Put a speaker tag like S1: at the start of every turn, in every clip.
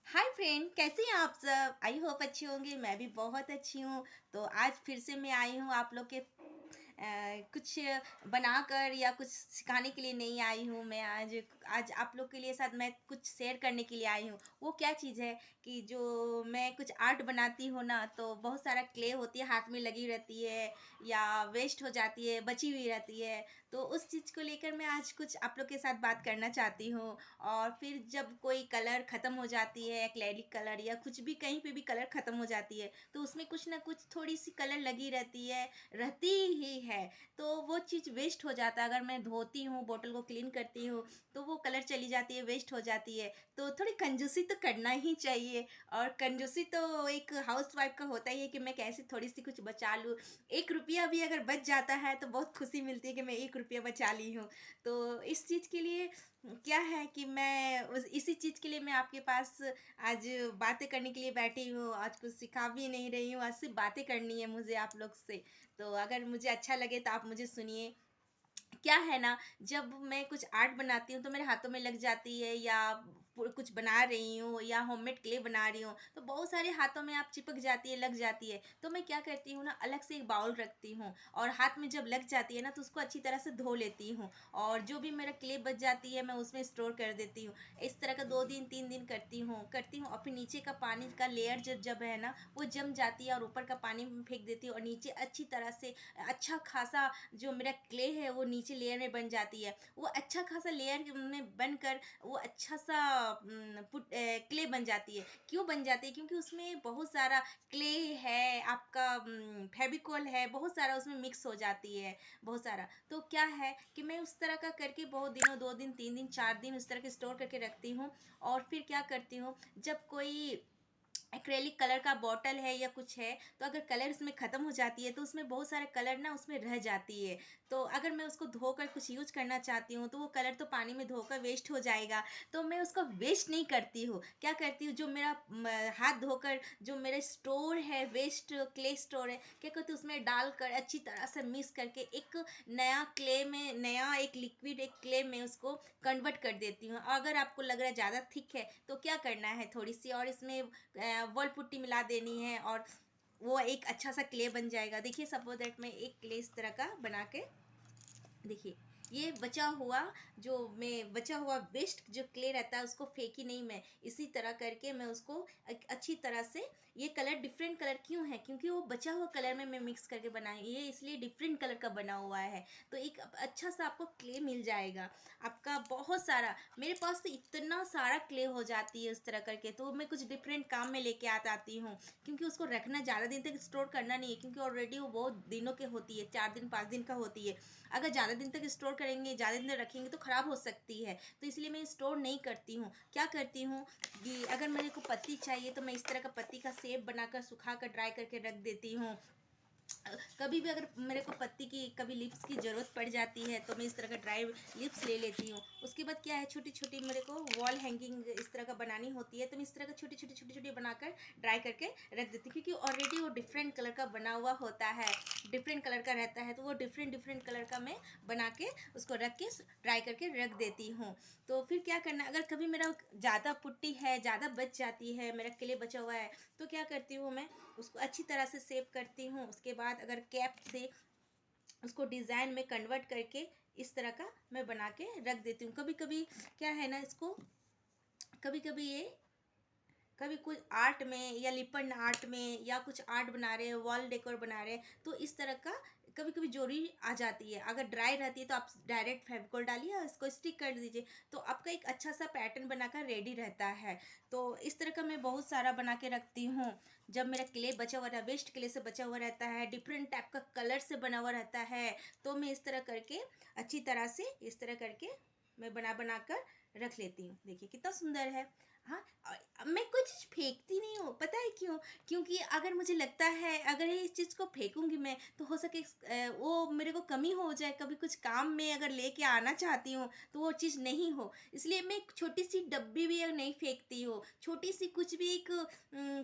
S1: Hi friend, कैसे हैं आप सब? आई होप अच्छे होंगे। मैं भी बहुत अच्छी हूँ। तो आज फिर से मैं आई हूँ आप लोग के कुछ बनाकर या कुछ सिखाने के लिए नहीं आई हूँ। मैं आज आज आप लोग के लिए साथ मैं कुछ शेयर करने के लिए आई हूँ। वो क्या चीज़ है कि जो मैं कुछ आर्ट बनाती हूँ ना, तो बहुत सारा क्ले होती है, हाथ में लगी रहती है या वेस्ट हो जाती है, बची हुई रहती है। तो उस चीज़ को लेकर मैं आज कुछ आप लोग के साथ बात करना चाहती हूँ। और फिर जब कोई कलर ख़त्म हो जाती है, एक्रेलिक कलर या कुछ भी कहीं पे भी कलर ख़त्म हो जाती है, तो उसमें कुछ ना कुछ थोड़ी सी कलर लगी रहती है, रहती ही है। तो वो चीज़ वेस्ट हो जाता है। अगर मैं धोती हूँ, बोतल को क्लीन करती हूँ, तो वो कलर चली जाती है, वेस्ट हो जाती है। तो थोड़ी कंजूसी तो करना ही चाहिए। और कंजूसी तो एक हाउसवाइफ का होता ही है कि मैं कैसे थोड़ी सी कुछ बचा लूँ। 1 रुपया भी अगर बच जाता है तो बहुत खुशी मिलती है कि मैं 1 रुपया बचा ली हूँ। तो इस चीज़ के लिए क्या है कि मैं उस इसी चीज़ के लिए मैं आपके पास आज बातें करने के लिए बैठी हूँ। आज कुछ सिखा भी नहीं रही हूँ, आज सिर्फ़ बातें करनी है मुझे आप लोग से। तो अगर मुझे अच्छा लगे तो आप मुझे सुनिए। क्या है ना, जब मैं कुछ आर्ट बनाती हूँ तो मेरे हाथों में लग जाती है, या कुछ बना रही हूँ या होममेड क्ले बना रही हूँ, तो बहुत सारे हाथों में आप चिपक जाती है, लग जाती है। तो मैं क्या करती हूँ ना, अलग से एक बाउल रखती हूँ और हाथ में जब लग जाती है ना, तो उसको अच्छी तरह से धो लेती हूँ। और जो भी मेरा क्ले बच जाती है मैं उसमें स्टोर कर देती हूँ। इस तरह का 2 दिन 3 दिन करती हूँ और फिर नीचे का पानी का लेयर जब जब है ना वो जम जाती है, और ऊपर का पानी में फेंक देती हूँ, और नीचे अच्छी तरह से अच्छा खासा जो मेरा क्ले है वो नीचे लेयर में बन जाती है। वो अच्छा खासा लेयर में बनकर वो अच्छा सा क्ले बन जाती है। क्यों बन जाती है? क्योंकि उसमें बहुत सारा क्ले है, आपका फेविकोल है, बहुत सारा उसमें मिक्स हो जाती है, बहुत सारा। तो क्या है कि मैं उस तरह का करके बहुत दिनों, 2 दिन 3 दिन 4 दिन उस तरह के स्टोर करके रखती हूँ। और फिर क्या करती हूँ, जब कोई एक्रेलिक कलर का बॉटल है या कुछ है, तो अगर कलर उसमें ख़त्म हो जाती है तो उसमें बहुत सारे कलर ना उसमें रह जाती है। तो अगर मैं उसको धोकर कुछ यूज करना चाहती हूँ, तो वो कलर तो पानी में धोकर वेस्ट हो जाएगा। तो मैं उसको वेस्ट नहीं करती हूँ। क्या करती हूँ, जो मेरा हाथ धोकर जो मेरा स्टोर है, वेस्ट क्ले स्टोर है, क्या करती हूँ उसमें डालकर अच्छी तरह से मिक्स करके एक नया क्ले में, नया एक लिक्विड, एक क्ले में उसको कन्वर्ट कर देती हूँ। अगर आपको लग रहा है ज़्यादा थिक है तो क्या करना है, थोड़ी सी और इसमें वॉल पुट्टी मिला देनी है, और वो एक अच्छा सा क्ले बन जाएगा। देखिए, सपोज दैट मैं एक क्ले इस तरह का बना के, देखिए, ये बचा हुआ वेस्ट जो क्ले रहता है उसको फेंकी नहीं मैं। इसी तरह करके मैं उसको एक अच्छी तरह से, ये कलर डिफरेंट कलर क्यों है, क्योंकि वो बचा हुआ कलर में मैं मिक्स करके बनाई, ये इसलिए डिफरेंट कलर का बना हुआ है। तो एक अच्छा सा आपको क्ले मिल जाएगा, आपका बहुत सारा। मेरे पास तो इतना सारा क्ले हो जाती है उस तरह करके, तो मैं कुछ डिफरेंट काम में लेके आती हूँ। क्योंकि उसको रखना ज़्यादा दिन तक स्टोर करना नहीं है, क्योंकि ऑलरेडी वो बहुत दिनों के होती है, 4 दिन 5 दिन का होती है। अगर ज़्यादा दिन तक स्टोर करेंगे, ज़्यादा दिन तक रखेंगे तो ख़राब हो सकती है। तो इसलिए मैं स्टोर नहीं करती हूँ। क्या करती हूँ कि अगर मेरे को पत्ती चाहिए तो मैं इस तरह का पत्ती का शेप बनाकर, सुखा कर, ड्राई करके रख देती हूँ। कभी भी अगर मेरे को पत्ती की, कभी लिप्स की ज़रूरत पड़ जाती है, तो मैं इस तरह का ड्राई लिप्स ले लेती हूँ। उसके बाद क्या है, छोटी छोटी मेरे को वॉल हैंगिंग इस तरह का बनानी होती है, तो मैं इस तरह का छोटी छोटी छोटी छोटी बनाकर ड्राई करके रख देती हूँ। क्योंकि ऑलरेडी वो डिफरेंट कलर का बना हुआ होता है, डिफरेंट कलर का रहता है, तो वो डिफरेंट डिफरेंट कलर का मैं बना के उसको रख के ड्राई करके रख देती हूँ। तो फिर क्या करना, अगर कभी मेरा ज़्यादा पुट्टी है, ज़्यादा बच जाती है, मेरा क्ले बचा हुआ है, तो क्या करती हूँ मैं, उसको अच्छी तरह से सेव करती हूँ। उसके बाद अगर कैप से उसको डिज़ाइन में कन्वर्ट करके इस तरह का मैं बना के रख देती हूँ। कभी कभी क्या है ना, इसको कभी कभी ये, कभी कुछ आर्ट में या लिपन आर्ट में या कुछ आर्ट बना रहे हैं, वॉल डेकोर बना रहे हैं, तो इस तरह का कभी कभी जोड़ी आ जाती है। अगर ड्राई रहती है तो आप डायरेक्ट फेविकोल डालिए और इसको स्टिक कर दीजिए, तो आपका एक अच्छा सा पैटर्न बनाकर रेडी रहता है। तो इस तरह का मैं बहुत सारा बना के रखती हूँ। जब मेरा क्ले बचा हुआ रहता है, वेस्ट क्ले से बचा हुआ रहता है, डिफरेंट टाइप का कलर से बना हुआ रहता है, तो मैं इस तरह करके अच्छी तरह से, इस तरह करके मैं बना बना कर रख लेती हूँ। देखिए कितना सुंदर है। हाँ, मैं कुछ फेंकती नहीं हूँ, पता है क्यों? हूँ, क्योंकि अगर मुझे लगता है अगर ये इस चीज़ को फेंकूँगी मैं तो हो सके वो मेरे को कमी हो जाए, कभी कुछ काम में अगर लेके आना चाहती हूँ तो वो चीज़ नहीं हो। इसलिए मैं एक छोटी-सी डब्बी भी नहीं फेंकती हूँ, छोटी-सी कुछ भी एक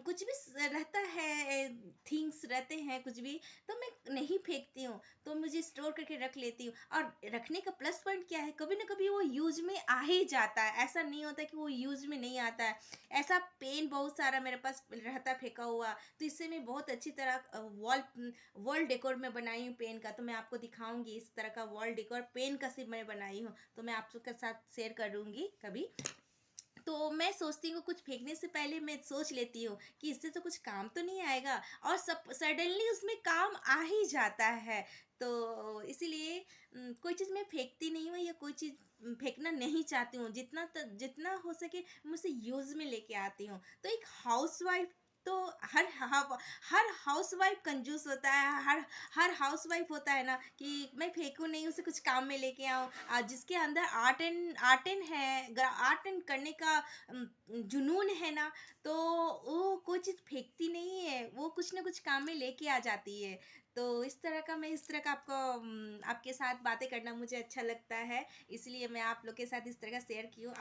S1: कुछ भी रहता है, थिंग्स रहते हैं कुछ भी, तो मैं नहीं फेंकती हूँ, तो मुझे स्टोर करके रख लेती हूँ। और रखने का प्लस पॉइंट क्या है, कभी ना कभी वो यूज में आ ही जाता है, ऐसा नहीं होता कि वो यूज में नहीं आता है। ऐसा पेन बहुत सारा मेरे पास रहता है फेंका हुआ, तो इससे मैं बहुत अच्छी तरह वॉल डेकोर में बनाई हूँ पेन का, तो मैं आपको दिखाऊंगी इस तरह का वॉल डेकोर पेन का सिर्फ मैं बनाई हूँ, तो मैं आप सबके साथ शेयर करूंगी कभी। तो मैं सोचती हूँ कुछ फेंकने से पहले मैं सोच लेती हूँ कि इससे तो कुछ काम तो नहीं आएगा, और सब सडनली उसमें काम आ ही जाता है। तो इसीलिए कोई चीज़ मैं फेंकती नहीं हूँ या कोई चीज़ फेंकना नहीं चाहती हूँ, जितना हो सके मैं उसे यूज़ में लेके आती हूँ। तो एक हाउसवाइफ तो हर हाउसवाइफ कंजूस होता है, हर हर हाउसवाइफ होता है ना कि मैं फेंकूँ नहीं, उसे कुछ काम में लेके आऊँ। जिसके अंदर आर्ट एंड करने का जुनून है ना, तो वो कोई चीज़ फेंकती नहीं है, वो कुछ ना कुछ काम में लेके आ जाती है। तो इस तरह का आपके साथ बातें करना मुझे अच्छा लगता है, इसलिए मैं आप लोग के साथ इस तरह का शेयर की हूँ।